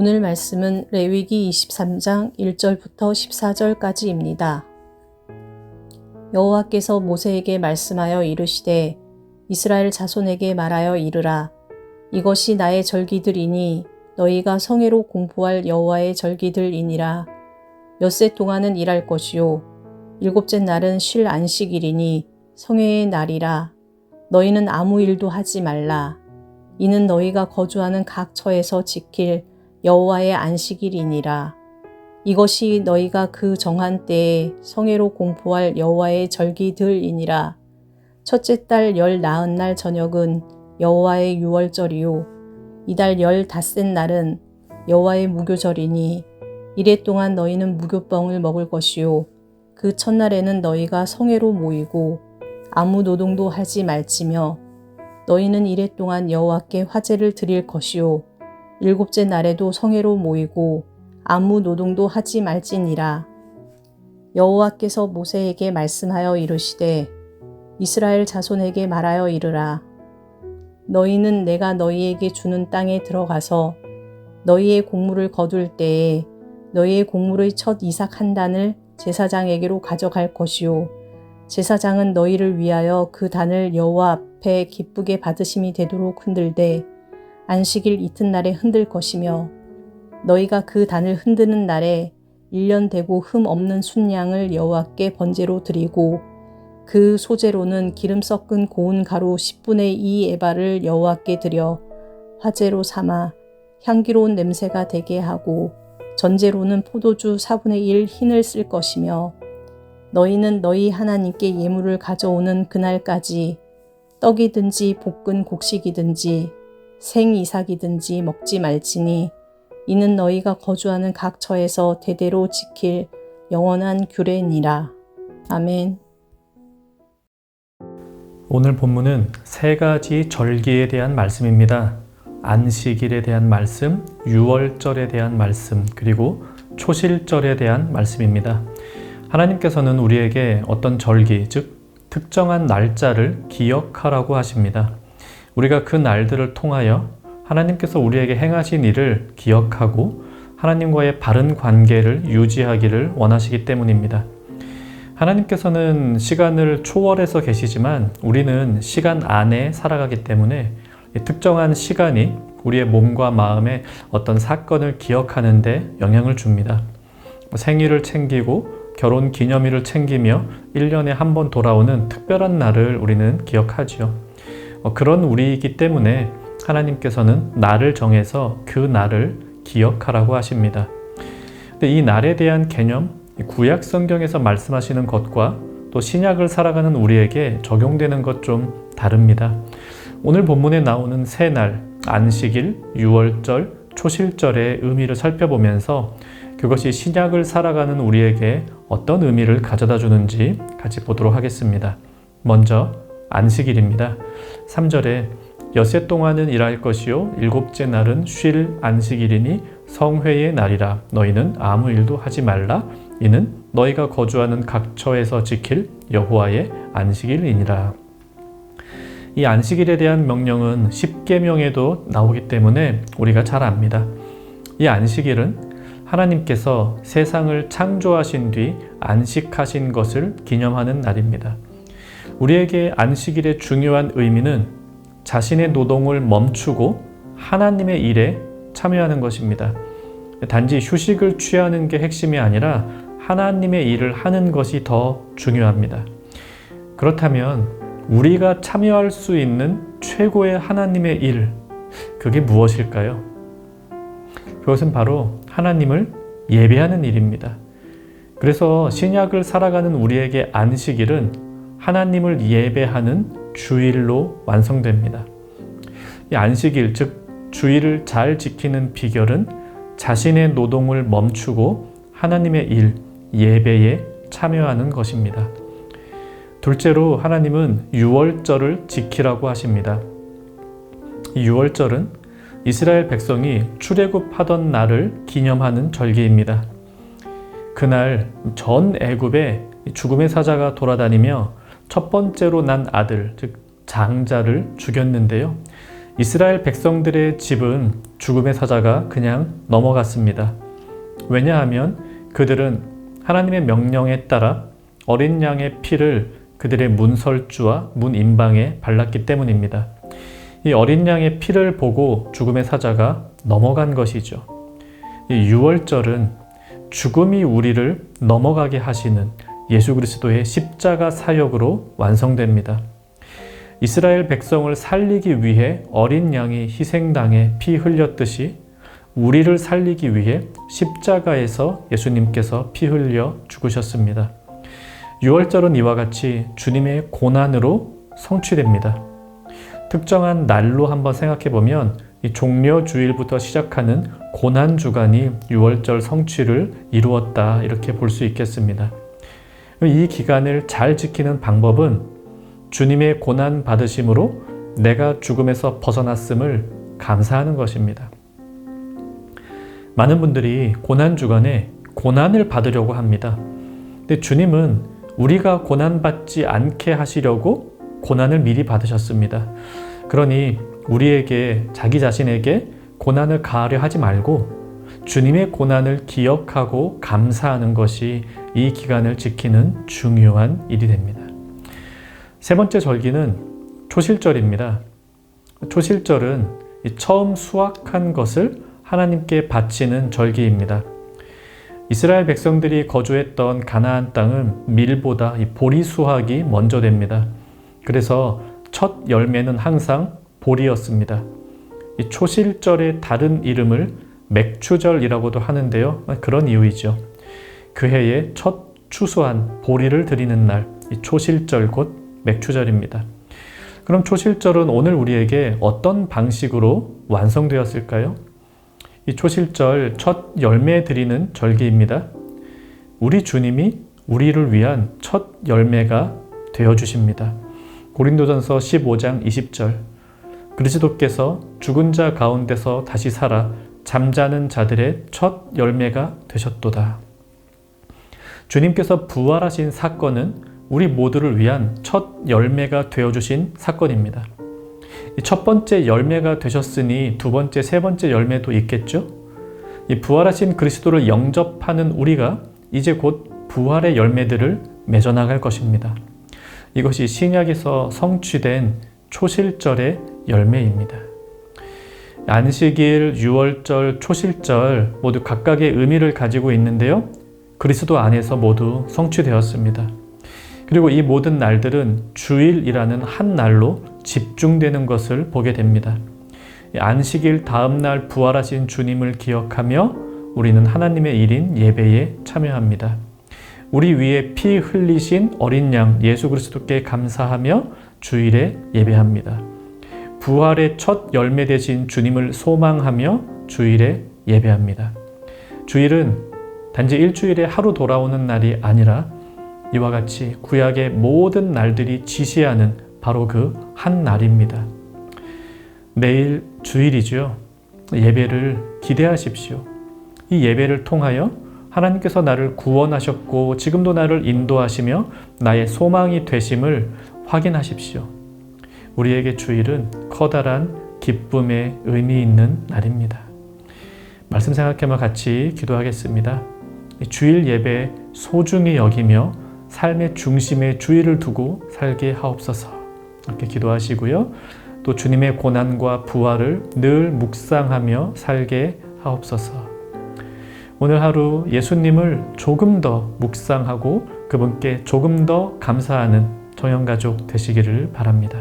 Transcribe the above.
오늘 말씀은 레위기 23장 1절부터 14절까지입니다. 여호와께서 모세에게 말씀하여 이르시되 이스라엘 자손에게 말하여 이르라. 이것이 나의 절기들이니 너희가 성회로 공포할 여호와의 절기들이니라. 엿새 동안은 일할 것이요 일곱째 날은 쉴 안식일이니 성회의 날이라. 너희는 아무 일도 하지 말라. 이는 너희가 거주하는 각 처에서 지킬 여호와의 안식일이니라. 이것이 너희가 그 정한 때에 성회로 공포할 여호와의 절기들이니라. 첫째 달 열 나흔 날 저녁은 여호와의 유월절이요 이달 열 닷새 날은 여호와의 무교절이니 이래 동안 너희는 무교병을 먹을 것이요 그 첫날에는 너희가 성회로 모이고 아무 노동도 하지 말지며 너희는 이래 동안 여호와께 화제를 드릴 것이요 일곱째 날에도 성회로 모이고 아무 노동도 하지 말지니라. 여호와께서 모세에게 말씀하여 이르시되 이스라엘 자손에게 말하여 이르라. 너희는 내가 너희에게 주는 땅에 들어가서 너희의 곡물을 거둘 때에 너희의 곡물의 첫 이삭 한 단을 제사장에게로 가져갈 것이요 제사장은 너희를 위하여 그 단을 여호와 앞에 기쁘게 받으심이 되도록 흔들되 안식일 이튿날에 흔들 것이며 너희가 그 단을 흔드는 날에 1년 되고 흠 없는 순양을 여호와께 번제로 드리고 그 소제로는 기름 섞은 고운 가루 10분의 2 에바를 여호와께 드려 화제로 삼아 향기로운 냄새가 되게 하고 전제로는 포도주 4분의 1 흰을 쓸 것이며 너희는 너희 하나님께 예물을 가져오는 그날까지 떡이든지 볶은 곡식이든지 생 이삭이든지 먹지 말지니 이는 너희가 거주하는 각 처에서 대대로 지킬 영원한 규례니라. 아멘. 오늘 본문은 세 가지 절기에 대한 말씀입니다. 안식일에 대한 말씀, 유월절에 대한 말씀, 그리고 초실절에 대한 말씀입니다. 하나님께서는 우리에게 어떤 절기, 즉 특정한 날짜를 기억하라고 하십니다. 우리가 그 날들을 통하여 하나님께서 우리에게 행하신 일을 기억하고 하나님과의 바른 관계를 유지하기를 원하시기 때문입니다. 하나님께서는 시간을 초월해서 계시지만 우리는 시간 안에 살아가기 때문에 특정한 시간이 우리의 몸과 마음에 어떤 사건을 기억하는 데 영향을 줍니다. 생일을 챙기고 결혼 기념일을 챙기며 1년에 한 번 돌아오는 특별한 날을 우리는 기억하지요. 그런 우리이기 때문에 하나님께서는 날을 정해서 그 날을 기억하라고 하십니다. 근데 이 날에 대한 개념, 구약 성경에서 말씀하시는 것과 또 신약을 살아가는 우리에게 적용되는 것 좀 다릅니다. 오늘 본문에 나오는 세 날, 안식일, 유월절, 초실절의 의미를 살펴보면서 그것이 신약을 살아가는 우리에게 어떤 의미를 가져다 주는지 같이 보도록 하겠습니다. 먼저 안식일입니다. 3절에 엿새 동안은 일할 것이요 일곱째 날은 쉴 안식일이니 성회의 날이라. 너희는 아무 일도 하지 말라. 이는 너희가 거주하는 각 처에서 지킬 여호와의 안식일이니라. 이 안식일에 대한 명령은 십계명에도 나오기 때문에 우리가 잘 압니다. 이 안식일은 하나님께서 세상을 창조하신 뒤 안식하신 것을 기념하는 날입니다. 우리에게 안식일의 중요한 의미는 자신의 노동을 멈추고 하나님의 일에 참여하는 것입니다. 단지 휴식을 취하는 게 핵심이 아니라 하나님의 일을 하는 것이 더 중요합니다. 그렇다면 우리가 참여할 수 있는 최고의 하나님의 일, 그게 무엇일까요? 그것은 바로 하나님을 예배하는 일입니다. 그래서 신약을 살아가는 우리에게 안식일은 하나님을 예배하는 주일로 완성됩니다. 이 안식일, 즉 주일을 잘 지키는 비결은 자신의 노동을 멈추고 하나님의 일, 예배에 참여하는 것입니다. 둘째로 하나님은 유월절을 지키라고 하십니다. 이 유월절은 이스라엘 백성이 출애굽하던 날을 기념하는 절기입니다. 그날 전 애굽에 죽음의 사자가 돌아다니며 첫 번째로 난 아들, 즉 장자를 죽였는데요. 이스라엘 백성들의 집은 죽음의 사자가 그냥 넘어갔습니다. 왜냐하면 그들은 하나님의 명령에 따라 어린 양의 피를 그들의 문설주와 문인방에 발랐기 때문입니다. 이 어린 양의 피를 보고 죽음의 사자가 넘어간 것이죠. 이 유월절은 죽음이 우리를 넘어가게 하시는 예수 그리스도의 십자가 사역으로 완성됩니다. 이스라엘 백성을 살리기 위해 어린 양이 희생당해 피 흘렸듯이 우리를 살리기 위해 십자가에서 예수님께서 피 흘려 죽으셨습니다. 유월절은 이와 같이 주님의 고난으로 성취됩니다. 특정한 날로 한번 생각해 보면 이 종려주일부터 시작하는 고난주간이 유월절 성취를 이루었다 이렇게 볼 수 있겠습니다. 이 기간을 잘 지키는 방법은 주님의 고난 받으심으로 내가 죽음에서 벗어났음을 감사하는 것입니다. 많은 분들이 고난주간에 고난을 받으려고 합니다. 근데 주님은 우리가 고난받지 않게 하시려고 고난을 미리 받으셨습니다. 그러니 우리에게 자기 자신에게 고난을 가하려 하지 말고 주님의 고난을 기억하고 감사하는 것이 이 기간을 지키는 중요한 일이 됩니다. 세 번째 절기는 초실절입니다. 초실절은 처음 수확한 것을 하나님께 바치는 절기입니다. 이스라엘 백성들이 거주했던 가나안 땅은 밀보다 보리 수확이 먼저 됩니다. 그래서 첫 열매는 항상 보리였습니다. 이 초실절의 다른 이름을 맥추절이라고도 하는데요. 그런 이유이죠. 그 해에 첫 추수한 보리를 드리는 날, 이 초실절 곧 맥추절입니다. 그럼 초실절은 오늘 우리에게 어떤 방식으로 완성되었을까요? 이 초실절 첫 열매 드리는 절기입니다. 우리 주님이 우리를 위한 첫 열매가 되어주십니다. 고린도전서 15장 20절 그리스도께서 죽은 자 가운데서 다시 살아 잠자는 자들의 첫 열매가 되셨도다. 주님께서 부활하신 사건은 우리 모두를 위한 첫 열매가 되어주신 사건입니다. 첫 번째 열매가 되셨으니 두 번째, 세 번째 열매도 있겠죠? 이 부활하신 그리스도를 영접하는 우리가 이제 곧 부활의 열매들을 맺어나갈 것입니다. 이것이 신약에서 성취된 초실절의 열매입니다. 안식일, 유월절, 초실절 모두 각각의 의미를 가지고 있는데요. 그리스도 안에서 모두 성취되었습니다. 그리고 이 모든 날들은 주일이라는 한 날로 집중되는 것을 보게 됩니다. 안식일 다음 날 부활하신 주님을 기억하며 우리는 하나님의 일인 예배에 참여합니다. 우리 위에 피 흘리신 어린 양 예수 그리스도께 감사하며 주일에 예배합니다. 부활의 첫 열매 되신 주님을 소망하며 주일에 예배합니다. 주일은 단지 일주일에 하루 돌아오는 날이 아니라 이와 같이 구약의 모든 날들이 지시하는 바로 그 한 날입니다. 내일 주일이죠. 예배를 기대하십시오. 이 예배를 통하여 하나님께서 나를 구원하셨고 지금도 나를 인도하시며 나의 소망이 되심을 확인하십시오. 우리에게 주일은 커다란 기쁨의 의미 있는 날입니다. 말씀 생각하며 같이 기도하겠습니다. 주일 예배 소중히 여기며 삶의 중심에 주일을 두고 살게 하옵소서. 이렇게 기도하시고요. 또 주님의 고난과 부활을 늘 묵상하며 살게 하옵소서. 오늘 하루 예수님을 조금 더 묵상하고 그분께 조금 더 감사하는 정형가족 되시기를 바랍니다.